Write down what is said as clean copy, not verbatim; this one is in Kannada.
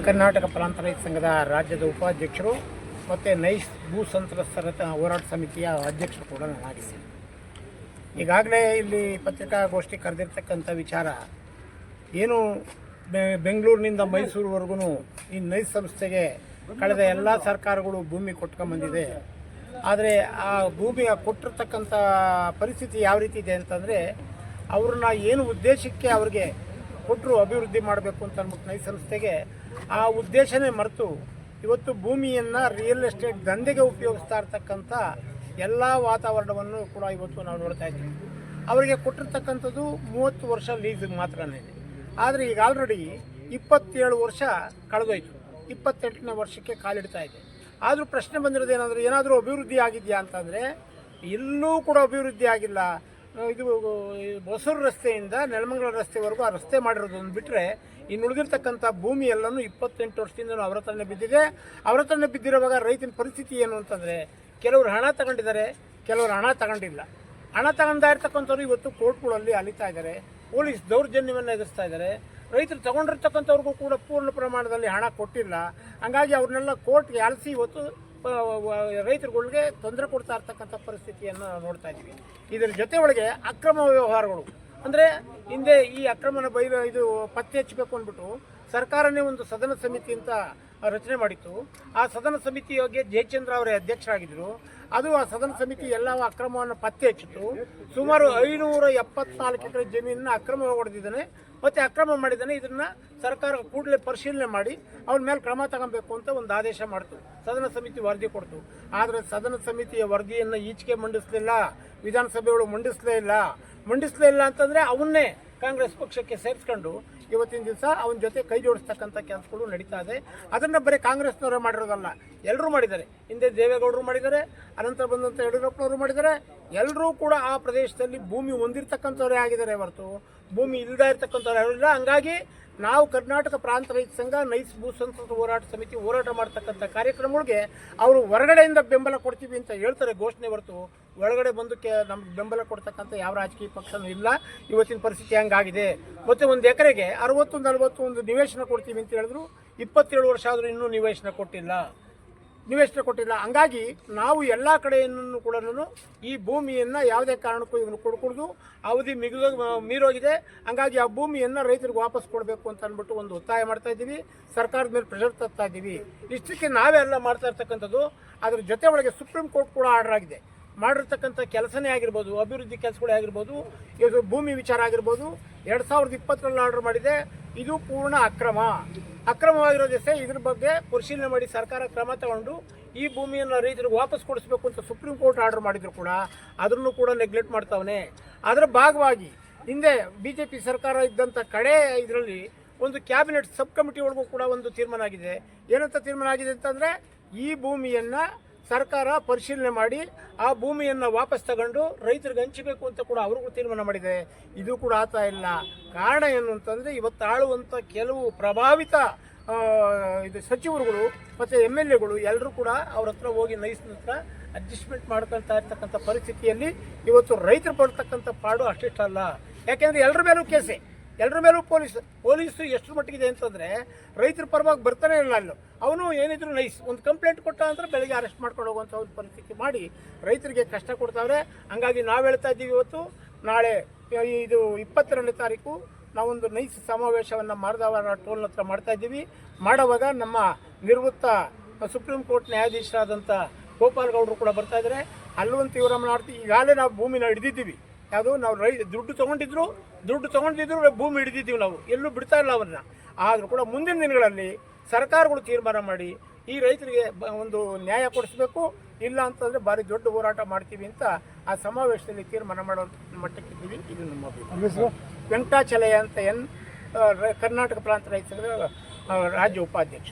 ಕರ್ನಾಟಕ ಪ್ರಾಂತ ರೈತ ಸಂಘದ ರಾಜ್ಯದ ಉಪಾಧ್ಯಕ್ಷರು ಮತ್ತು ನೈಸ್ ಭೂ ಸಂತ್ರಸ್ತರ ಹೋರಾಟ ಸಮಿತಿಯ ಅಧ್ಯಕ್ಷರು ಕೂಡ ನಾನಾಗಿದ್ದೀನಿ. ಈಗಾಗಲೇ ಇಲ್ಲಿ ಪತ್ರಿಕಾಗೋಷ್ಠಿ ಕರೆದಿರ್ತಕ್ಕಂಥ ವಿಚಾರ ಏನು, ಬೆಂಗಳೂರಿನಿಂದ ಮೈಸೂರುವರೆಗೂ ಈ ನೈಸ್ ಸಂಸ್ಥೆಗೆ ಕಳೆದ ಎಲ್ಲ ಸರ್ಕಾರಗಳು ಭೂಮಿ ಕೊಟ್ಕೊಂಬಂದಿದೆ. ಆದರೆ ಆ ಭೂಮಿಯ ಕೊಟ್ಟಿರ್ತಕ್ಕಂಥ ಪರಿಸ್ಥಿತಿ ಯಾವ ರೀತಿ ಇದೆ ಅಂತಂದರೆ, ಅವ್ರನ್ನ ಏನು ಉದ್ದೇಶಕ್ಕೆ ಅವ್ರಿಗೆ ಕೊಟ್ಟರು ಅಭಿವೃದ್ಧಿ ಮಾಡಬೇಕು ಅಂತ ಅಂದ್ಬಿಟ್ಟು ನೈಸ್ ಸಂಸ್ಥೆಗೆ ಆ ಉದ್ದೇಶನೇ ಮರೆತು ಇವತ್ತು ಭೂಮಿಯನ್ನು ರಿಯಲ್ ಎಸ್ಟೇಟ್ ದಂಧೆಗೆ ಉಪಯೋಗಿಸ್ತಾ ಇರ್ತಕ್ಕಂಥ ಎಲ್ಲ ವಾತಾವರಣವನ್ನು ಕೂಡ ಇವತ್ತು ನಾವು ನೋಡ್ತಾ ಇದ್ದೀವಿ. ಅವರಿಗೆ ಕೊಟ್ಟಿರ್ತಕ್ಕಂಥದ್ದು 30 ವರ್ಷ ಲೀಸಿಗೆ ಮಾತ್ರನೇ. ಆದರೆ ಈಗ ಆಲ್ರೆಡಿ 27 ವರ್ಷ ಕಳೆದೋಯ್ತು, 28ನೇ ವರ್ಷಕ್ಕೆ ಕಾಲಿಡ್ತಾ ಇದೆ. ಆದರೂ ಪ್ರಶ್ನೆ ಬಂದಿರೋದು ಏನಾದರೂ ಅಭಿವೃದ್ಧಿ ಆಗಿದೆಯಾ ಅಂತಂದರೆ ಎಲ್ಲೂ ಕೂಡ ಅಭಿವೃದ್ಧಿ ಆಗಿಲ್ಲ. ಇದು ಹೊಸೂರು ರಸ್ತೆಯಿಂದ ನೆಲಮಂಗಲ ರಸ್ತೆವರೆಗೂ ಆ ರಸ್ತೆ ಮಾಡಿರೋದನ್ನು ಬಿಟ್ಟರೆ ಇನ್ನು ಉಳಿದಿರ್ತಕ್ಕಂಥ ಭೂಮಿ ಎಲ್ಲನೂ 28 ವರ್ಷದಿಂದ ಅವರ ಹತ್ರನೇ ಬಿದ್ದಿದೆ. ಅವರ ಹತ್ರನೇ ಬಿದ್ದಿರುವಾಗ ರೈತನ ಪರಿಸ್ಥಿತಿ ಏನು ಅಂತಂದರೆ, ಕೆಲವರು ಹಣ ತಗೊಂಡಿದ್ದಾರೆ, ಕೆಲವರು ಹಣ ತಗೊಂಡಿಲ್ಲ. ಹಣ ತಗೊಂಡ ಇರ್ತಕ್ಕಂಥವ್ರು ಇವತ್ತು ಕೋರ್ಟ್ಗಳಲ್ಲಿ ಅಲಿತಾ ಇದ್ದಾರೆ, ಪೊಲೀಸ್ ದೌರ್ಜನ್ಯವನ್ನು ಎದುರಿಸ್ತಾ ಇದ್ದಾರೆ. ರೈತರು ತಗೊಂಡಿರ್ತಕ್ಕಂಥವ್ರಿಗೂ ಕೂಡ ಪೂರ್ಣ ಪ್ರಮಾಣದಲ್ಲಿ ಹಣ ಕೊಟ್ಟಿಲ್ಲ. ಹಂಗಾಗಿ ಅವ್ರನ್ನೆಲ್ಲ ಕೋರ್ಟ್ಗೆ ಅಲಿಸಿ ಇವತ್ತು ರೈತರುಗಳಿಗೆ ತೊಂದರೆ ಕೊಡ್ತಾ ಇರ್ತಕ್ಕಂಥ ಪರಿಸ್ಥಿತಿಯನ್ನು ನೋಡ್ತಾ ಇದ್ದೀವಿ. ಇದರ ಜೊತೆ ಒಳಗೆ ಅಕ್ರಮ ವ್ಯವಹಾರಗಳು ಅಂದರೆ, ಹಿಂದೆ ಈ ಅಕ್ರಮನ ಇದು ಪತ್ತೆ ಹಚ್ಚಬೇಕು ಅಂದ್ಬಿಟ್ಟು ಸರ್ಕಾರನೇ ಒಂದು ಸದನ ಸಮಿತಿ ಅಂತ ರಚನೆ ಮಾಡಿತ್ತು. ಆ ಸದನ ಸಮಿತಿಯಾಗಿ ಜಯಚಂದ್ರ ಅವರೇ ಅಧ್ಯಕ್ಷರಾಗಿದ್ದರು. ಅದು ಆ ಸದನ ಸಮಿತಿ ಎಲ್ಲ ಅಕ್ರಮವನ್ನು ಪತ್ತೆ ಹಚ್ಚಿತ್ತು. ಸುಮಾರು 574 ಎಕರೆ ಜಮೀನನ್ನ ಅಕ್ರಮ ಹೊಡೆದಿದ್ದಾನೆ ಮತ್ತು ಅಕ್ರಮ ಮಾಡಿದ್ದಾನೆ. ಇದನ್ನು ಸರ್ಕಾರ ಕೂಡಲೇ ಪರಿಶೀಲನೆ ಮಾಡಿ ಅವನ ಮೇಲೆ ಕ್ರಮ ತಗೊಬೇಕು ಅಂತ ಒಂದು ಆದೇಶ ಮಾಡಿತು. ಸದನ ಸಮಿತಿ ವರದಿ ಕೊಡ್ತು. ಆದರೆ ಸದನ ಸಮಿತಿಯ ವರದಿಯನ್ನು ಈಚೆಗೆ ಮಂಡಿಸಲಿಲ್ಲ, ವಿಧಾನಸಭೆಗಳು ಮಂಡಿಸಲೇ ಇಲ್ಲ ಅಂತಂದರೆ ಅವನ್ನೇ ಕಾಂಗ್ರೆಸ್ ಪಕ್ಷಕ್ಕೆ ಸೇರಿಸ್ಕೊಂಡು ಇವತ್ತಿನ ದಿವಸ ಅವನ ಜೊತೆ ಕೈ ಜೋಡಿಸ್ತಕ್ಕಂಥ ಕೆಲಸಗಳು ನಡೀತಾ ಇದೆ. ಅದನ್ನು ಬರೀ ಕಾಂಗ್ರೆಸ್ನವರೇ ಮಾಡಿರೋದಲ್ಲ, ಎಲ್ಲರೂ ಮಾಡಿದ್ದಾರೆ. ಹಿಂದೆ ದೇವೇಗೌಡರು ಮಾಡಿದ್ದಾರೆ, ಅನಂತರ ಬಂದಂಥ ಯಡಿಯೂರಪ್ಪನವರು ಮಾಡಿದ್ದಾರೆ. ಎಲ್ಲರೂ ಕೂಡ ಆ ಪ್ರದೇಶದಲ್ಲಿ ಭೂಮಿ ಹೊಂದಿರತಕ್ಕಂಥವರೇ ಆಗಿದ್ದಾರೆ ಹೊರತು ಭೂಮಿ ಇಲ್ಲದೇ ಇರ್ತಕ್ಕಂಥವ್ರು ಯಾರಿಲ್ಲ. ಹಂಗಾಗಿ ನಾವು ಕರ್ನಾಟಕ ಪ್ರಾಂತ ರೈತ ಸಂಘ ನೈಸ್ ಭೂ ಸಂತ್ರಸ್ತರ ಹೋರಾಟ ಸಮಿತಿ ಹೋರಾಟ ಮಾಡ್ತಕ್ಕಂಥ ಕಾರ್ಯಕ್ರಮಗಳಿಗೆ ಅವರು ಹೊರಗಡೆಯಿಂದ ಬೆಂಬಲ ಕೊಡ್ತೀವಿ ಅಂತ ಹೇಳ್ತಾರೆ ಘೋಷಣೆ ಹೊರತು ಒಳಗಡೆ ಬಂದಕ್ಕೆ ನಮ್ಗೆ ಬೆಂಬಲ ಕೊಡ್ತಕ್ಕಂಥ ಯಾವ ರಾಜಕೀಯ ಪಕ್ಷನೂ ಇಲ್ಲ. ಇವತ್ತಿನ ಪರಿಸ್ಥಿತಿ ಹಂಗಾಗಿದೆ. ಮತ್ತು ಒಂದು ಎಕರೆಗೆ 60-41 ನಿವೇಶನ ಕೊಡ್ತೀವಿ ಅಂತ ಹೇಳಿದ್ರು, 27 ವರ್ಷ ಆದರೂ ಇನ್ನೂ ನಿವೇಶನ ಕೊಟ್ಟಿಲ್ಲ. ಹಂಗಾಗಿ ನಾವು ಎಲ್ಲ ಕಡೆಯನ್ನು ಕೂಡ ಈ ಭೂಮಿಯನ್ನು ಯಾವುದೇ ಕಾರಣಕ್ಕೂ ಇವನು ಕೊಡ್ಕೊಡ್ದು ಅವಧಿ ಮೀರೋಗಿದೆ. ಹಂಗಾಗಿ ಆ ಭೂಮಿಯನ್ನು ರೈತರಿಗೆ ವಾಪಸ್ ಕೊಡಬೇಕು ಅಂತ ಅಂದ್ಬಿಟ್ಟು ಒಂದು ಒತ್ತಾಯ ಮಾಡ್ತಾ ಇದ್ದೀವಿ. ಸರ್ಕಾರದ ಮೇಲೆ ಪ್ರೆಷರ್ ತರ್ತಾ ಇದ್ದೀವಿ. ಇಷ್ಟಕ್ಕೆ ನಾವೆಲ್ಲ ಮಾಡ್ತಾ ಇರ್ತಕ್ಕಂಥದ್ದು. ಅದ್ರ ಜೊತೆ ಒಳಗೆ ಸುಪ್ರೀಂ ಕೋರ್ಟ್ ಕೂಡ ಆರ್ಡರ್ ಆಗಿದೆ. ಮಾಡಿರ್ತಕ್ಕಂಥ ಕೆಲಸನೇ ಆಗಿರ್ಬೋದು, ಅಭಿವೃದ್ಧಿ ಕೆಲಸಗಳೇ ಆಗಿರ್ಬೋದು, ಇದು ಭೂಮಿ ವಿಚಾರ ಆಗಿರ್ಬೋದು, 2020ರಲ್ಲಿ ಆರ್ಡರ್ ಮಾಡಿದೆ. ಇದು ಪೂರ್ಣ ಅಕ್ರಮವಾಗಿರೋ ಜೊತೆ ಇದ್ರ ಬಗ್ಗೆ ಪರಿಶೀಲನೆ ಮಾಡಿ ಸರ್ಕಾರ ಕ್ರಮ ತಗೊಂಡು ಈ ಭೂಮಿಯನ್ನು ರೈತರಿಗೆ ವಾಪಸ್ ಕೊಡಿಸ್ಬೇಕು ಅಂತ ಸುಪ್ರೀಂ ಕೋರ್ಟ್ ಆರ್ಡರ್ ಮಾಡಿದ್ರು ಕೂಡ ಅದನ್ನು ಕೂಡ ನೆಗ್ಲೆಕ್ಟ್ ಮಾಡ್ತಾವನೆ. ಅದರ ಭಾಗವಾಗಿ ಹಿಂದೆ BJP ಸರ್ಕಾರ ಇದ್ದಂಥ ಕಡೆ ಇದರಲ್ಲಿ ಒಂದು ಕ್ಯಾಬಿನೆಟ್ ಸಬ್ ಕಮಿಟಿ ಒಳಗೂ ಕೂಡ ಒಂದು ತೀರ್ಮಾನ ಆಗಿದೆ. ಏನಂತ ತೀರ್ಮಾನ ಆಗಿದೆ ಅಂತಂದರೆ, ಈ ಭೂಮಿಯನ್ನು ಸರ್ಕಾರ ಪರಿಶೀಲನೆ ಮಾಡಿ ಆ ಭೂಮಿಯನ್ನು ವಾಪಸ್ ತಗೊಂಡು ರೈತರಿಗೆ ಹಂಚಬೇಕು ಅಂತ ಕೂಡ ಅವ್ರಿಗೂ ತೀರ್ಮಾನ ಮಾಡಿದೆ. ಇದು ಕೂಡ ಆಗ್ತಾ ಇಲ್ಲ. ಕಾರಣ ಏನು ಅಂತಂದರೆ, ಇವತ್ತು ಆಳುವಂಥ ಕೆಲವು ಪ್ರಭಾವಿತ ಸಚಿವರುಗಳು ಮತ್ತು MLAಗಳು ಎಲ್ಲರೂ ಕೂಡ ಅವ್ರ ಹತ್ರ ಹೋಗಿ ನೈಸ್ ಹತ್ರ ಅಡ್ಜಸ್ಟ್ಮೆಂಟ್ ಮಾಡ್ಕೊಳ್ತಾ ಇರ್ತಕ್ಕಂಥ ಪರಿಸ್ಥಿತಿಯಲ್ಲಿ ಇವತ್ತು ರೈತರು ಪಡ್ತಕ್ಕಂಥ ಪಾಡು ಅಷ್ಟಿಷ್ಟಲ್ಲ. ಯಾಕೆಂದರೆ ಎಲ್ಲರ ಮೇಲೂ ಕೇಸೆ, ಎಲ್ಲರ ಮೇಲೂ ಪೊಲೀಸು ಎಷ್ಟು ಮಟ್ಟಿಗಿದೆ ಅಂತಂದರೆ ರೈತರ ಪರವಾಗಿ ಬರ್ತಾನೆ ಇಲ್ಲ. ಅಲ್ಲೂ ಅವನು ಏನಿದ್ರು ನೈಸ್ ಒಂದು ಕಂಪ್ಲೇಂಟ್ ಕೊಟ್ಟ ಅಂದರೆ ಬೆಳಗ್ಗೆ ಅರೆಸ್ಟ್ ಮಾಡ್ಕೊಂಡು ಹೋಗುವಂಥ ಒಂದು ಪರಿಸ್ಥಿತಿ ಮಾಡಿ ರೈತರಿಗೆ ಕಷ್ಟ ಕೊಡ್ತಾವ್ರೆ. ಹಂಗಾಗಿ ನಾವು ಹೇಳ್ತಾ ಇದ್ದೀವಿ, ಇವತ್ತು ನಾಳೆ ಇದು 22ನೇ ತಾರೀಕು ನಾವೊಂದು ನೈಸ್ ಸಮಾವೇಶವನ್ನು ಮಾರದವಾರ ಟೋಲ್ ಹತ್ರ ಮಾಡ್ತಾ ಇದ್ದೀವಿ. ಮಾಡುವಾಗ ನಮ್ಮ ನಿವೃತ್ತ ಸುಪ್ರೀಂ ಕೋರ್ಟ್ ನ್ಯಾಯಾಧೀಶರಾದಂಥ ಗೋಪಾಲ್ ಗೌಡರು ಕೂಡ ಬರ್ತಾ ಇದ್ದಾರೆ. ಅಲ್ಲೊಂದು ತೀವ್ರ ಮಾಡ್ತೀವಿ. ಈಗಾಗಲೇ ನಾವು ಭೂಮಿನ ಹಿಡಿದಿದ್ದೀವಿ. ಯಾವುದು ನಾವು ದುಡ್ಡು ತೊಗೊಂಡಿದ್ರು ಭೂಮಿ ಹಿಡಿದಿದ್ದೀವಿ. ನಾವು ಎಲ್ಲೂ ಬಿಡ್ತಾ ಇಲ್ಲ ಅವನ್ನ. ಆದರೂ ಕೂಡ ಮುಂದಿನ ದಿನಗಳಲ್ಲಿ ಸರ್ಕಾರಗಳು ತೀರ್ಮಾನ ಮಾಡಿ ಈ ರೈತರಿಗೆ ಒಂದು ನ್ಯಾಯ ಕೊಡಿಸ್ಬೇಕು. ಇಲ್ಲ ಅಂತಂದರೆ ಭಾರಿ ದೊಡ್ಡ ಹೋರಾಟ ಮಾಡ್ತೀವಿ ಅಂತ ಆ ಸಮಾವೇಶದಲ್ಲಿ ತೀರ್ಮಾನ ಮಾಡೋ ಮಟ್ಟಕ್ಕಿದ್ದೀವಿ. ಇದು ನಮ್ಮ ಅಭಿಪ್ರಾಯ. ವೆಂಕಟಾಚಲಯ ಅಂತ ಕರ್ನಾಟಕ ಪ್ರಾಂತ ರೈತ ಸಂಘದ ರಾಜ್ಯ ಉಪಾಧ್ಯಕ್ಷ.